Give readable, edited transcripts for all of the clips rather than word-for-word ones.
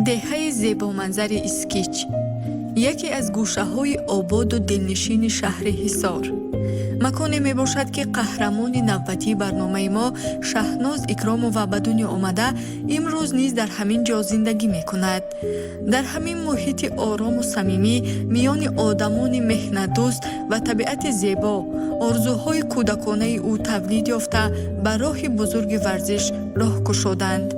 دهه زیبامنظر اسکیچ، یکی از گوشه‌های آباد و دلنشین شهر حصار. مکانی می باشد که قهرمان نوبتی برنامه ما شهناز اکرامووا و به دنیا آمده امروز نیز در همین جا زندگی می کند. در همین محیط آرام و صمیمی میان آدمان مهنت دوست و طبیعت زیبا، آرزوهای کودکانه او تولید یافته به راه بزرگ ورزش راه گشودند.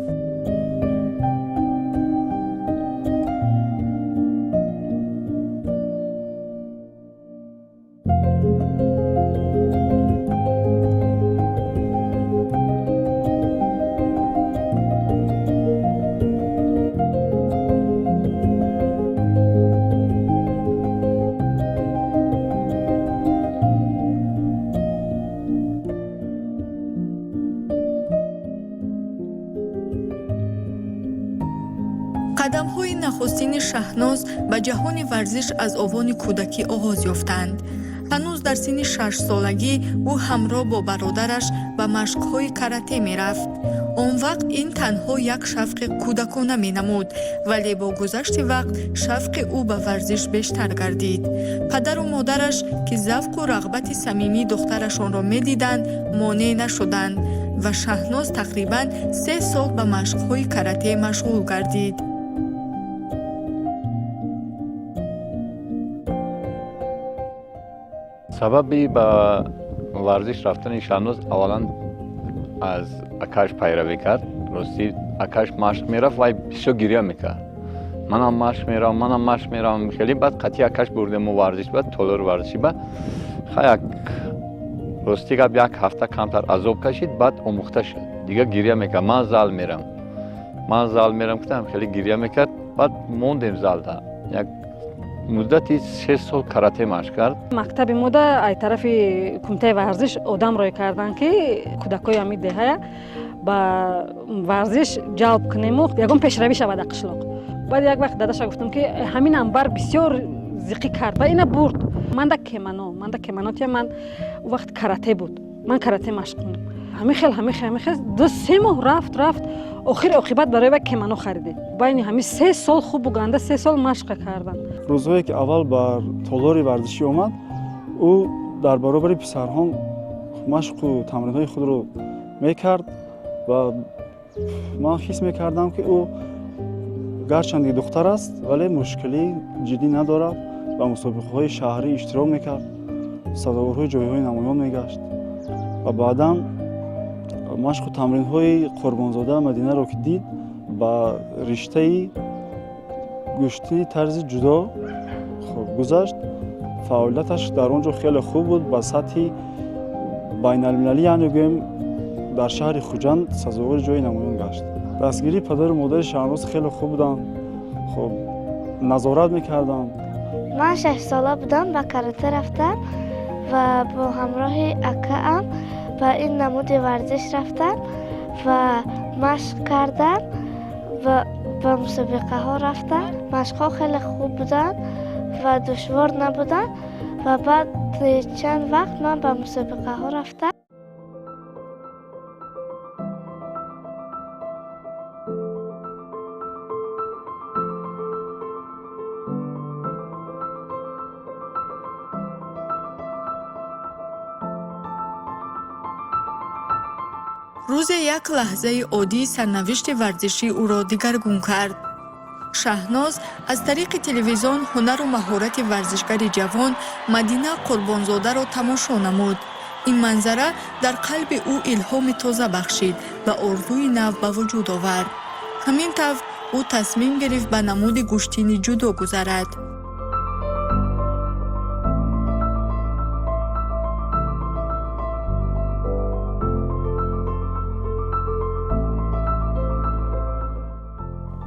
قدم‌های نخستین شهناز به جهان ورزش از آوان کودکی آغاز یافتند. هنوز در سن 6 سالگی او همراه با برادرش به مشق‌های کاراته می‌رفت. آن وقت این تنها یک شوق کودکانه می‌نمود، ولی با گذشت وقت شوق او به ورزش بیشتر گردید. پدر و مادرش که ذوق و رغبت صمیمی دخترشان را می‌دیدند، مانع نشدند و شهناز تقریباً 3 سال به مشق‌های کاراته مشغول گردید. سببی به ورزش رفتن شهناز اولا از اکاش پیروی کرد. راستی اکاش مشق میرفت و بسیار گریه میکرد. منم مشق میرم خیلی بعد قطعی اکاش بردم و ورزش بعد تولر ورزشی بعد خیلی راستی گفت یک هفته کمتر عذاب کشید بعد آموخته شد. دیگه گریه میکرد. من زال میرم گفتم خیلی گریه میکرد. بعد موندیم زال دا یک مدتی 6 سال کاراته مشق کرد. مکتب ما ای طرف کمیته ورزش آدم روی کردن که کودکای همین دهه با ورزش جلب کنیم و یگان پیشروی شود در قشلاق. بعد یک وقت داداش گفتم که همین انبر بسیار زیقی کرد و اینا برد. من در کمانات من وقت کاراته بود. من کاراته مشق کنم. همین خیلی 2-3 ماه رفت آخر عاقبت برای یک کمانو خریده. بین همین 3 سال خوب بگنده 3 سال مشق کردن. روزهایی که اول بر تالار ورزشی آمد او در برابر پسران مشق و تمرین‌های خود رو میکرد و من حس میکردم که او گرچند دختر است ولی مشکلی جدی ندارد و مسابقه‌های شهری اشتراک میکرد، سزاوارهای جایهای نمایان میگشت و بعداً مشق و تمرین‌های قربانزاده مدینه را که دید با رشته گشتن طرز جدا گذشت. فعالیتش در اونجا خیلی خوب بود. با سطح بین المللی یعنی گویم در شهر خوجند سزاوار جای نمایان گشت. دستگیری پدر و مادر شهناز خیلی خوب بودن. خب نظارت میکردن. من 6 ساله بودم به کاراته رفتم و با همراه اکام و این نمود ورزش رفتم و مشق کردم و به مسابقه ها رفتم. مشق ها خیلی خوب بودن و دشوار نبودن و بعد چند وقت من به مسابقه ها رفتم. روز یک لحظه عادی سرنوشت ورزشی او را دگرگون کرد. شهناز از طریق تلویزیون هنر و مهارت ورزشگر جوان مدینه قربانزاده را تماشا نمود. این منظره در قلب او الهام تازه بخشید و آرزوی نو به وجود آورد. همین طور او تصمیم گرفت به نمود گشتین جودو گذرد.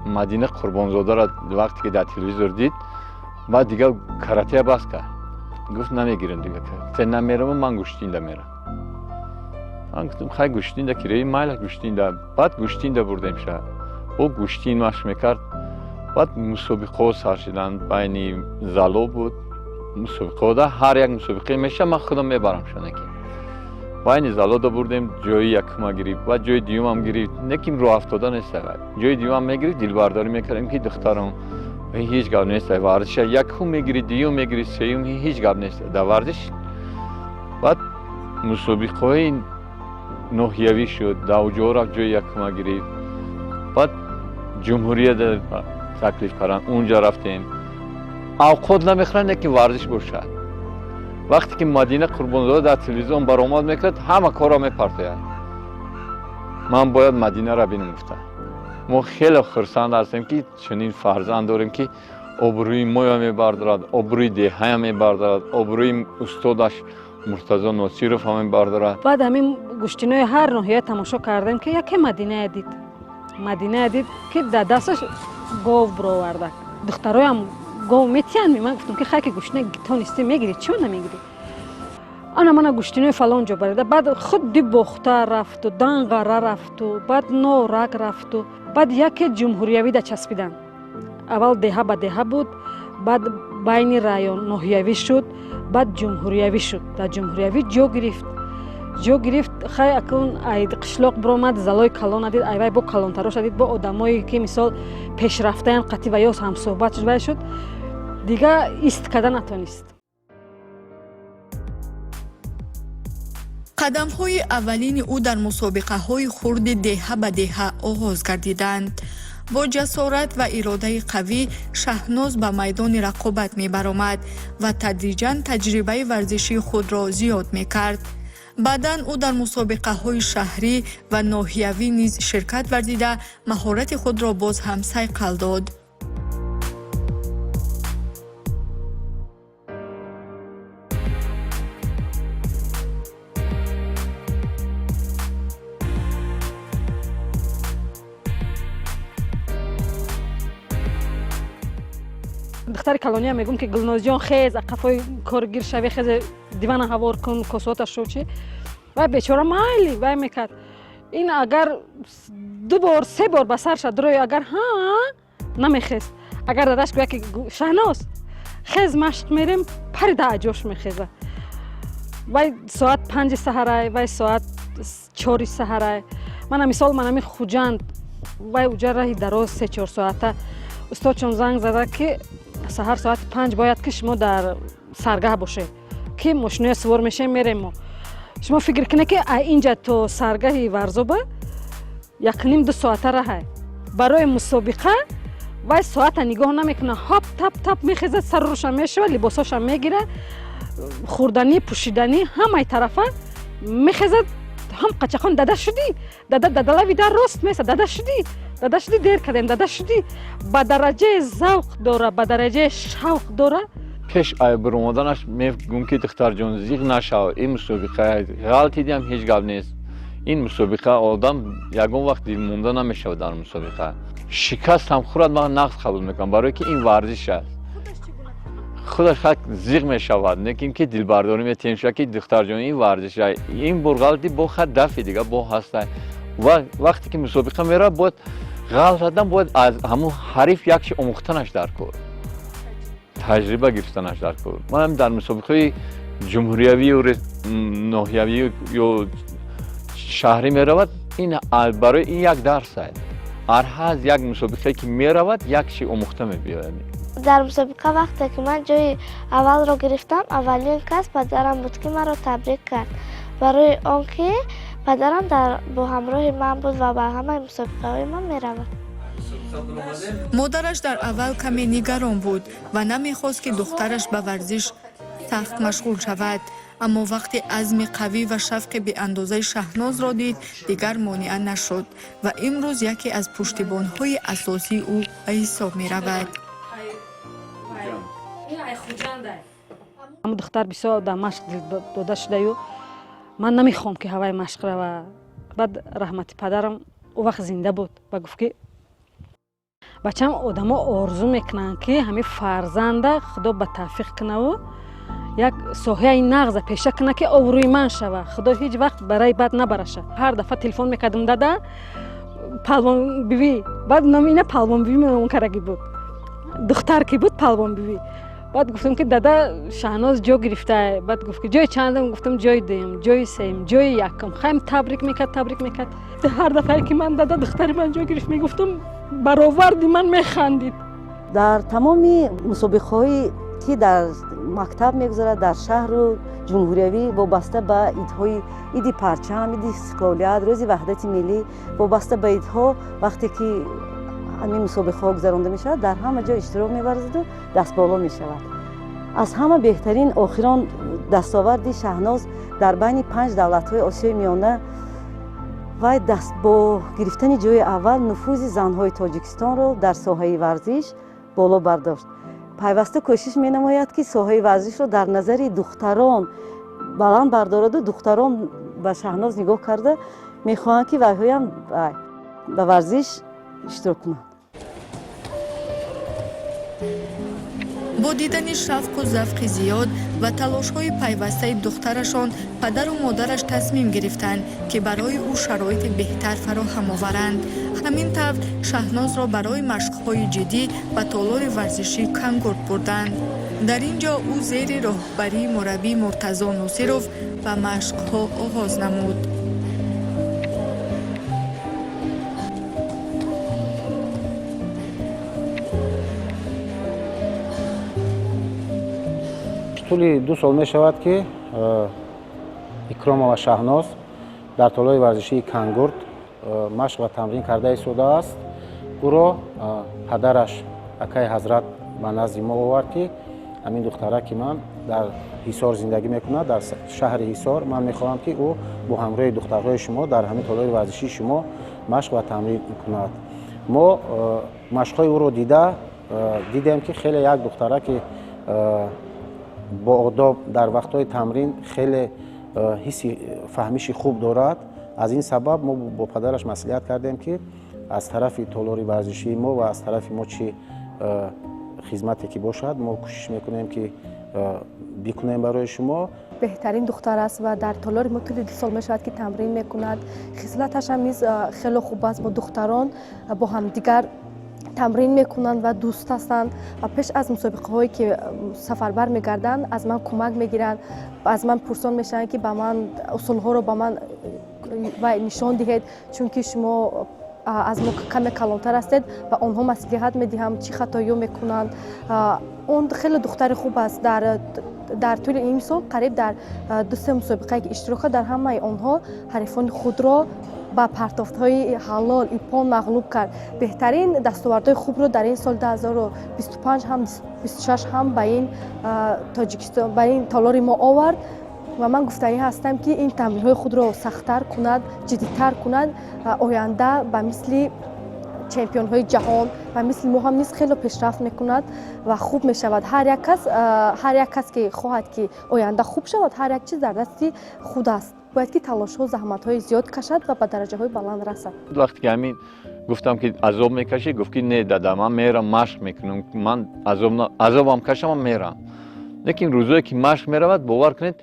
مدینه قربانزاده را وقتی که در تلویزیون دید بعد دیگه کاراته بس کرد. گفت نمیگیرم دیگه که نمیرم و من گشتینده میرم. من گفتم خیلی گشتینده که مایل گشتینده. بعد گشتینده بردیم شد. او گشتین مشق میکرد. بعد مسابقه سر شدن بین زالو بود. مسابقه ده هر یک مسابقه میشه من خودم میبرم شده که با این زالودا بردیم جای یکم گرفت و جای دیوم هم گرفت. نکیم رو افتادن نیست فقط جای دیوم میگیرید دلبرداری میکردیم که دخترم هیچ گپ نیست ورزش یکم میگیرید دیوم میگیرید سیوم هیچ گپ نیست در ورزش. بعد مسابقه نهیوی شد داوجو رفت جای یکم گرفت. بعد جمهوریت تکلیف کردن اونجا رفتیم اوقات نمیخورن که ورزش باشه. وقتی که مدینه قربانزاده در تلویزیون برآمد میکرد همه کارا میپرتاید. من باید مدینه را ببینم گفتم. ما خیلی خرسند هستیم که چنین فرزند داریم که آبروی ما میبردارد، آبروی دهه میبردارد، آبروی استادش مرتضی ناصرов هم میبردارد. بعد همین گشتینای هر ناحیه تماشا کردیم که یکی مدینه دید که در دستش گاو برآورده. دخترای هم گاو میتین من گفتم که خاک گشتینه تو نیستی میگیری چون نمیگیری؟ من گشتینه فلان جا بریده. بعد خود دی بخته رفت و دنگره رفت و بعد نورک رفت و بعد یک جمهوریوی دا چسبیدن. اول دهه به دهه بود، بعد بین رایون ناحیوی شد، بعد جمهوریوی شد. در جمهوریوی جو گرفت خیلی اکن اید قشلاق برآمد زلای کلان دید ایوای با کلانترا شدید با آدمایی که مثال پیشرفته‌اند قطعی و یاس هم صحبت شد دیگه ایستاده نتونست. قدم‌های اولین او در مسابقه‌های خرد دهه به دهه آغاز گردیدند. با جسارت و اراده قوی شهناز به میدان رقابت می‌برآمد و تدریجاً تجربه ورزشی خود را زیاد می‌کرد. بعداً او در مسابقه‌های شهری و ناحیوی نیز شرکت ورزیده مهارت خود را باز هم صیقل داد. دختر کلانی هم میگم که گلناز جان خیز قفای کارگیر شوی خیز دیوان هوار کن کسوتش شو چی و بیچاره مایلی وای میکرد. این اگر 2 بار 3 بار به سر شد روی اگر ها نمیخست اگر داداش گویا که شهناز خیز مشق میریم پرده اجاش میخیزه وای ساعت 5 سحرای وای ساعت 4 سحرای. من مثال من خوجند وای اونجا راهی دراز 3-4 ساعته استاد چون زنگ زده که سحر ساعت 5 باید که شما در سرگاه باشه که ماشین سوار میشه میریم. ما شما فکر کنه که اینجا تو سرگاه ورزوبه 1.5-2 ساعته راه برای مسابقه و ساعت نگاه نمیکنه هاپ تاپ تاپ میخیزه سر روش میشه لباساش میگیره خوردنی پوشیدنی همه طرفه میخیزه هم قچقان داده شدی داده ویدار راست میسه داده شدی دیر کردیم داده شدی با درجه ذوق داره با درجه شوق داره. پیش برآمدنش میگم که دختر جان زیغ نشو این مسابقه غلطی دیم هیچ گپ نیست. این مسابقه آدم یگان وقت دل مونده نمیشه در مسابقه شکست هم خورد من نقد قبول میکنم برای که این ورزش است. خودش خود زیغ میشود نکیم که دلبرداری میتیم شد که دختر جان این ورزش است. این برغلطی با خود دفع دیگه با هسته و وقتی که مسابقه میره باید غلط آدم باید از همون حریف یکش آموختنش در کار تجربه گرفتنش در کار. من هم در مسابقه جمهوریوی و ناحیوی یا شهری میرود این برای این یک درس است. هر یک مسابقه که میرود یکش آموخته میبیاید. در مسابقه وقتی که من جای اول رو گرفتم اولین کس پدرم بود که مرا تبریک کرد برای آنکه پدرم با همراه من بود و به همه مسابقه های من میرود. مادرش در اول کمی نگران بود و نمیخواست که دخترش به ورزش سخت مشغول شود، اما وقتی عزم قوی و شوق به اندازه شهناز را دید دیگر مانع نشد و امروز یکی از پشتیبان‌های اساسی او به حساب می رود. اما دختر بسیار در مشق داده شده و من نمیخوام که هوای مشق را و بعد رحمت پدرم او وقت زنده بود و گفت که بچه‌م آدم ها آرزو میکنن که همه فرزنده خدا به توفیق کنه و یک ساحه نغز پیشه کنه که آبروی من شوه خدا هیچ وقت برای بد نبرشه. هر دفعه تلفن میکردم داده پالوان بیوی بعد نام اینه پالوان بیوی من اون کرگی بود دختر کی بود پالوان بیوی بعد گفتم که دادا شهناز جا گرفته. بعد گفت که جای چندم؟ گفتم جای دوم، جای سوم، جای یکم. خیلی تبریک میکرد. هر دفعه که من دادا دختر من جا گرفت میگفتم برآوردی، من میخندید. در تمام مسابقه‌هایی که در مکتب میگذرد در شهر و جمهوریوی وابسته به ایدهای ایدی پرچم، ایدی سکولیت، روز وحدت ملی، وابسته به ایدها وقتی که همین مسابقه ها گذرانده می شود در همه جا اشتراک می‌ورزد و دست بالا می شود. از همه بهترین آخران دستاورد شهناز در بین 5 دولت‌های آسیای میانه و دست با گرفتن جای اول نفوذ زن‌های تاجیکستان را در ساحه ورزش بالا برداشت. پیوسته کوشش می‌نماید که ساحه ورزش را در نظر دختران بلند بردارد و دختران به شهناز نگاه کرده می‌خواهند که وی هم به ورزش اشتراک کنند. با دیدن شوق و ذوق زیاد و تلاش‌های پیوسته دخترشان، پدر و مادرش تصمیم گرفتند که برای او شرایط بهتر فراهم آورند. همین طور شهناز را برای مشق‌های جدی و تالار ورزشی کنگورد بردند. در اینجا او زیر راهبری مربی مرتضی ناصروف و مشق‌ها آغاز نمود. طول 2 سال می شود که اکرام و شهناز در تالار ورزشی کنگورد مشق و تمرین کرده ایستاده است. او را پدرش اکای حضرت به نزد ما آورد که همین دختره که من در حصار زندگی میکند، در شهر حصار، من میخواهم که او با همراه دخترهای شما در همین تالار ورزشی شما مشق و تمرین میکند. ما مشقهای او را دیدیم که خیلی یک دختره که با آداب در وقتهای تمرین خیلی حسی فهمیشی خوب دارد. از این سبب ما با پدرش مصلحت کردیم که از طرف تالار ورزشی ما و از طرف ما چی خدمتی که باشد ما کوشش میکنیم که بکنیم برای شما. بهترین دختر است و در تالار ما طول 2 سال میشود که تمرین میکند. خصلتش هم خیلی خوب است. با دختران با هم دیگر تمرین میکنند و دوست هستند و پیش از مسابقه هایی که سفربر میگردند از من کمک میگیرند و از من پرسان میشن که به من اصول ها رو به من نشان دهید، چون که شما از ما کمی کلانتر هستید و آنها مصلحت میدهم چی خطایی میکنند. اون خیلی دختر خوب است. در طول این سال قریب در 2-3 مسابقه که اشتراک در همه آنها حریفان خود را با پرتافت‌های حلال ایپان مغلوب کرد. بهترین دستاوردهای خوب رو در این سال 2025 هم 26 هم به این تاجیکستان به این تالار ما آورد و من گفتنی هستم که این تمرین‌های خود را سخت‌تر کند، جدی‌تر کند، آینده به مثل چمپیون‌های جهان و مثل ما هم نیست خیلی پیشرفت میکند و خوب میشود. هر یک کس که خواهد که آینده خوب شود، هر یک چیز در دستی خود است. باید که تلاش ها زحمت های زیاد کشد و به درجه های بلند رسد. وقتی که همین گفتم که عذاب میکشی، گفت که نه دادا من میرم مشق میکنم، من عذابم کشم من میرم. لیکن روزایی که مشق میرود باور کنید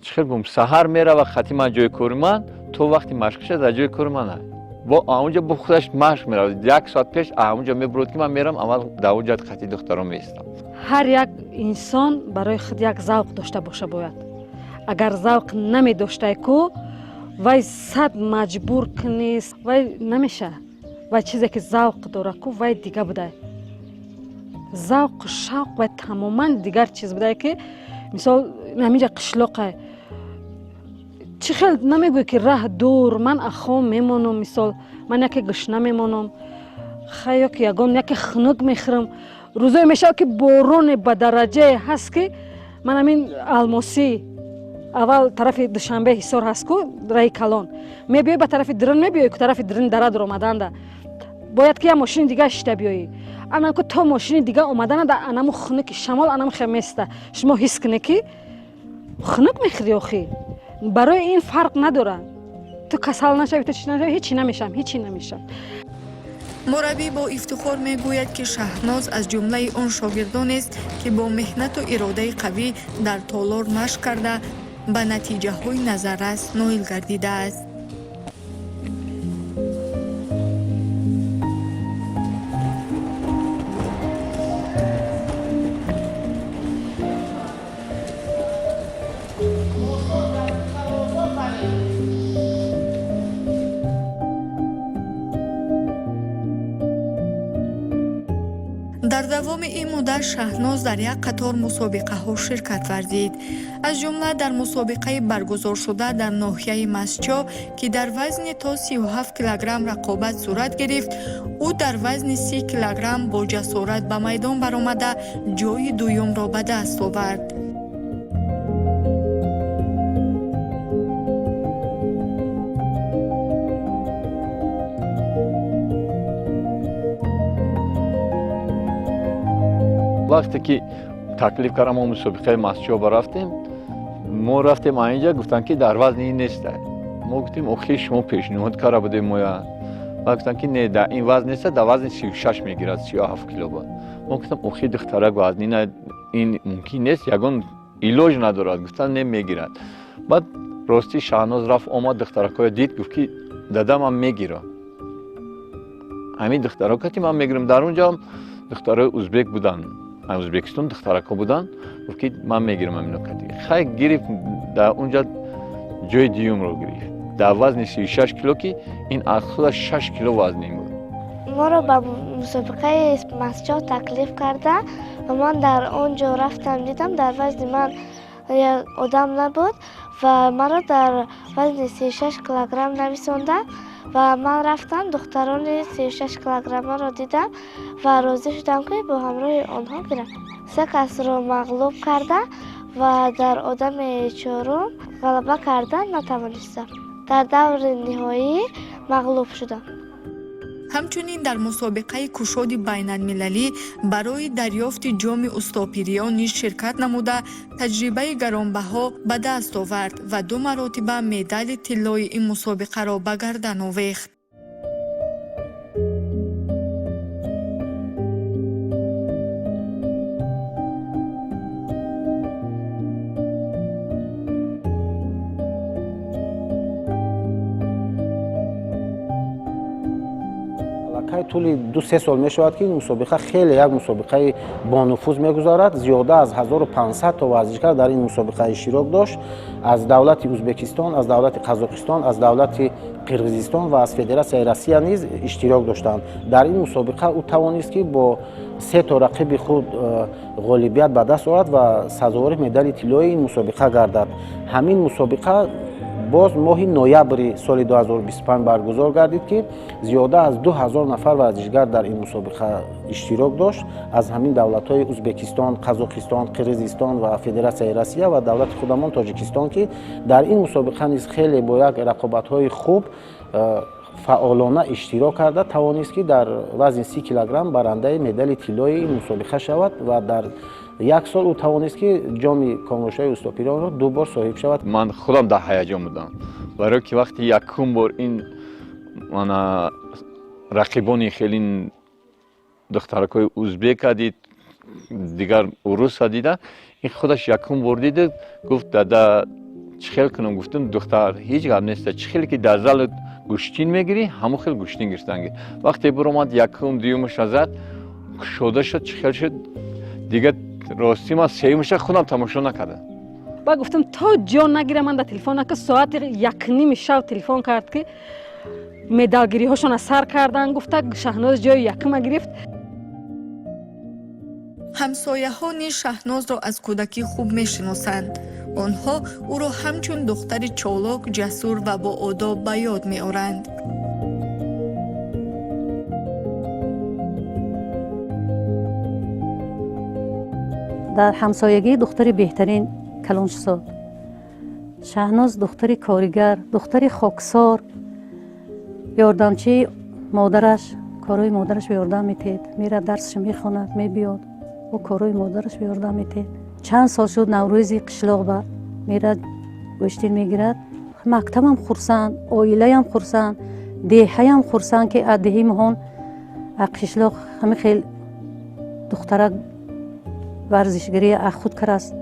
چخیر بوم سحر میره و خطی من جای کار من تو وقتی مشق شد در جای کار من با اونجا با خودش مشق میرود. 1 ساعت پیش اونجا میبرد که من میرم اول در اونجا خطی دخترم میستم. هر یک انسان برای خود یک ذوق داشته باشه باید. اگر ذوق نمی داشته کو وای صد مجبور کنیست وای نمیشه. وای چیزی که ذوق داره کو وای دیگه بوده. ذوق و شوق وای تماما دیگر چیز بوده که مثال همینجا قشلاقه چی خیلی نمیگوی که راه دور من اخوام میمونم، مثال من یکی گشنه میمونم خیلی که یگان یکی خنک میخورم. روزای میشه که بارون به درجه هست که من همین الماسی اول طرف دوشنبه حصار هست کو رای کلان میبیای به طرف درن میبیای که طرف درن درد رو آمدن ده باید که یه ماشین دیگه اشته بیایی انا که تا ماشین دیگه آمدن ده انمو خنک شمال انم خمیسته شما حس کنه که خنک میخوری آخی برای این فرق نداره. تو کسل نشوی تو چی نشوی هیچی نمیشم. مربی با افتخار میگوید که شهناز از جمله آن شاگردان است که با مهنت و اراده قوی در تالار مشق کرده به نتیجه های نظررس نائل گردیده است. давоми این муддат шаҳноз дар як қатор мусобиқаҳо ширкат варзид. аз ҷумла дар мусобиқаи баргузоршуда дар ноҳияи масчо ки дар вазни то 37 килограмм рақобат сурат гирифт, ӯ дар вазни 30 килограмм бо ҷасорат ба майдон баромада ҷои дуюмро ба даст овард. вақте ки таклиф кардам мо мусобиқаи масчоба рафтем, мо рафтем аинҷа гуфтанд ки дар вазни ин неста. мо гуфтем охи шумо пешниҳод карда будем моя. ва гуфтанд ки не, дар ин вазн неста, дар вазни 36 мегирад, 37 кило. мо гуфтам охи духтарак вазни ин мумкин нест, ягон илоҷ надорад. гуфтанд не, мегирад. баъд рости Шаҳноз рафт омад, духтаракҳоро дид, гуфт ки дада ман мегирам. ҳамин духтарака ки ман мегирам, дар онҷа духтарои узбек буданд. Ӯзбекистон духтарако буданд, гуфт ки ман мегирам амино кати. Хай гирифт, дар онҷа ҷои дуюмро гирифт. Дар вазни 36 кило ки ин аз худаш 6 кило вазнин буд. моро ба мусобиқаи масчо таклиф карда ва ман дар он ҷо рафтам, дидам дар вазни ман як одам набуд ва маро дар вазни 36 килограмм нависонданд ва ман рафтам духтарони 36 килограммаро дидам ва розӣ шудам ки бо ҳамроҳи онҳо гирам. се касро мағлуб карда ва дар одами чорум ғалаба карда натавонистам. дар даври ниҳоӣ мағлуб шудам. ҳамчунин дар мусобиқаи кушоди байналмилалӣ барои дарёфти ҷоми устопириё низ ширкат намуда таҷрибаи гаронбаҳо ба даст овард ва 2 маротиба медали тиллои ин мусобиқаро ба гардан овехт. طول 2-3 سال میشود که این مسابقه خیلی یک مسابقه با نفوذ میگذارد. زیاده از 1500 تا ورزشکار در این مسابقه اشتراک داشت. از دولت ازبکستان، از دولت قزاقستان، از دولت قرغیزستان و از فدراسیون روسیه نیز اشتراک داشتند. در این مسابقه او توانست که با 3 تا رقیب خود غالبیت به دست آورد و سزاوار مدال طلایی این مسابقه گردد. همین مسابقه باز ماه نوامبر سال 2025 برگزار گردید که زیاده از 2000 نفر ورزشگر در این مسابقه اشتراک داشت از همین دولت‌های ازبکستان، قزاقستان، قرغیزستان و فدراسیون روسیه و دولت خودمان تاجیکستان که در این مسابقه نیز خیلی با یک رقابت‌های خوب فعالانه اشتراک کرده توانست که در وزن 30 کیلوگرم برنده مدال طلایی این مسابقه شود و در یک سال او توانست که جام کامرشای استاپیران را 2 بار صاحب شود. من خودم در هیجان بودم برای که وقتی یکم بار این من رقیبانی خیلی دخترکای ازبک دید دیگر روس دیده این خودش یکم بار دیده گفت دادا چخیل کنم گفتم دختر هیچ گپ نیست چخیل که در زل گوشتین میگیری همون خیلی گوشتین گرفتن وقتی بر اومد یکم دیومش زد شده شد چخیل شد دیگه راستی من سیمش خودم تماشا نکردم. با گفتم تا جان نگیرم من در تلفن که ساعت 1:30 شب تلفن کرد که مدالگیری هاشون سر کردن گفته شهناز جای یکم گرفت. همسایه ها نیز شهناز را از کودکی خوب میشناسند. آنها او را همچون دختر چالاک، جسور و با آداب به یاد میآورند. در همسایگی دختری بهترین کلانشزاد. شهناز دختری کارگر، دختری خاکسار، یاردمچی مادرش، کارهای مادرش به یاردم میتید. میره درسش میخواند، میبیاد و کارهای مادرش به یاردم میتید. چند سال شد نوروزی قشلاق با میره گوشتین میگیرد. مکتب هم خورسند، آیله هم خورسند، دهه هم خورسند که دهی مهان قشلاق همه خیلی دخترک ورزشگری خود کرد است.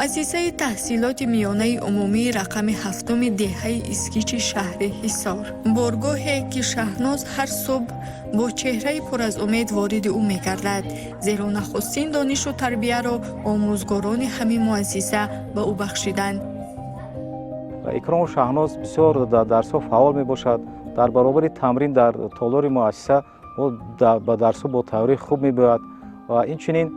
مؤسسه تحصیلات میانه عمومی رقم 7 دهه اسکیچ شهر حصار، بارگاهی که شهناز هر صبح با چهره پر از امید وارد او می‌گردد، زیرا نخستین دانش و تربیت را آموزگاران همین مؤسسه به او بخشیدند. اکرام شهناز بسیار در درس‌ها فعال میباشد. در برابر تمرین در تالار مؤسسه و با درس‌ها با تئوری خوب میبود و اینچنین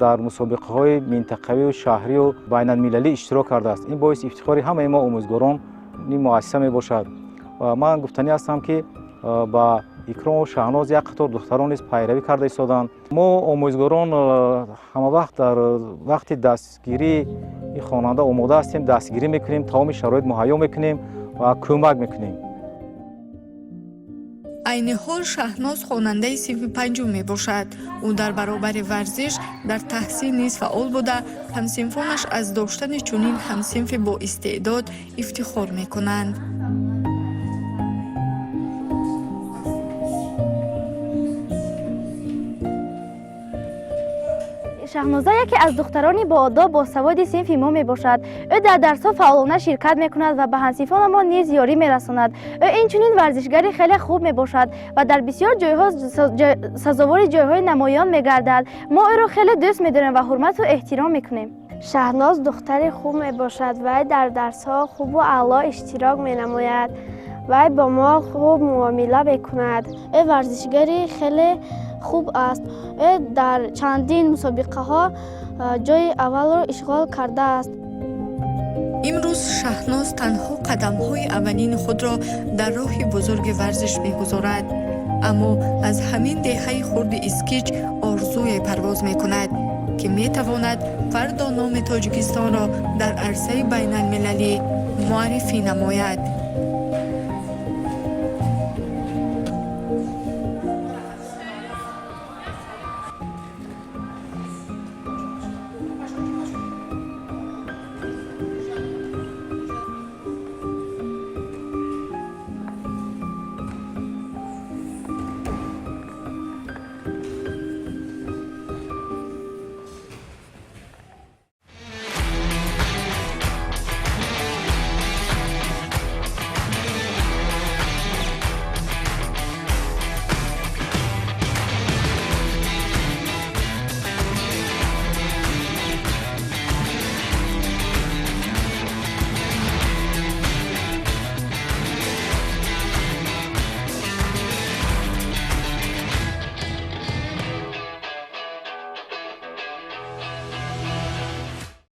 در مسابقه‌های منطقوی و شهری و بین‌المللی اشتراک کرده است. این باعث افتخار همه ما آموزگاران این مؤسسه میباشد. و من گفتنی هستم که با اکرام و شهناز یک قطار دختران نیز پیروی کرده ایستادند. ما آموزگاران همه وقت در وقت دستگیری این خواننده آماده هستیم، دستگیری میکنیم، تمام شرایط مهیا میکنیم و کمک میکنیم. عین حال شهناز خواننده صنف 5 می باشد. او در برابر ورزش در تحصیل نیز فعال بوده. همصنفانش از داشتن چنین همصنف با استعداد افتخار میکنند. شهنازه یکی از دخترانی با آداب با سواد صنف ما می باشد. او در درس‌ها فعالانه شرکت می کند و به همصنفان ما نیز یاری می رساند. او اینچنین ورزشگری خیلی خوب می باشد و در بسیار جایها سزاوار جایهای نمایان می گردد. ما او را خیلی دوست می داریم و حرمت و احترام می کنیم. شهناز دختری خوب می باشد و در درس‌ها خوب و اعلی اشتراک می نماید و با ما خوب معامله می کند. او ورزشگری خیلی خوب است. او در چندین مسابقه ها جای اول را اشغال کرده است. امروز شهناز تنها قدم های اولین خود را در راه بزرگ ورزش می‌گذارد، اما از همین دهه خرد اسکیچ آرزوی پرواز می‌کند که می‌تواند فردا نام تاجیکستان را در عرصه بین المللی معرفی نماید.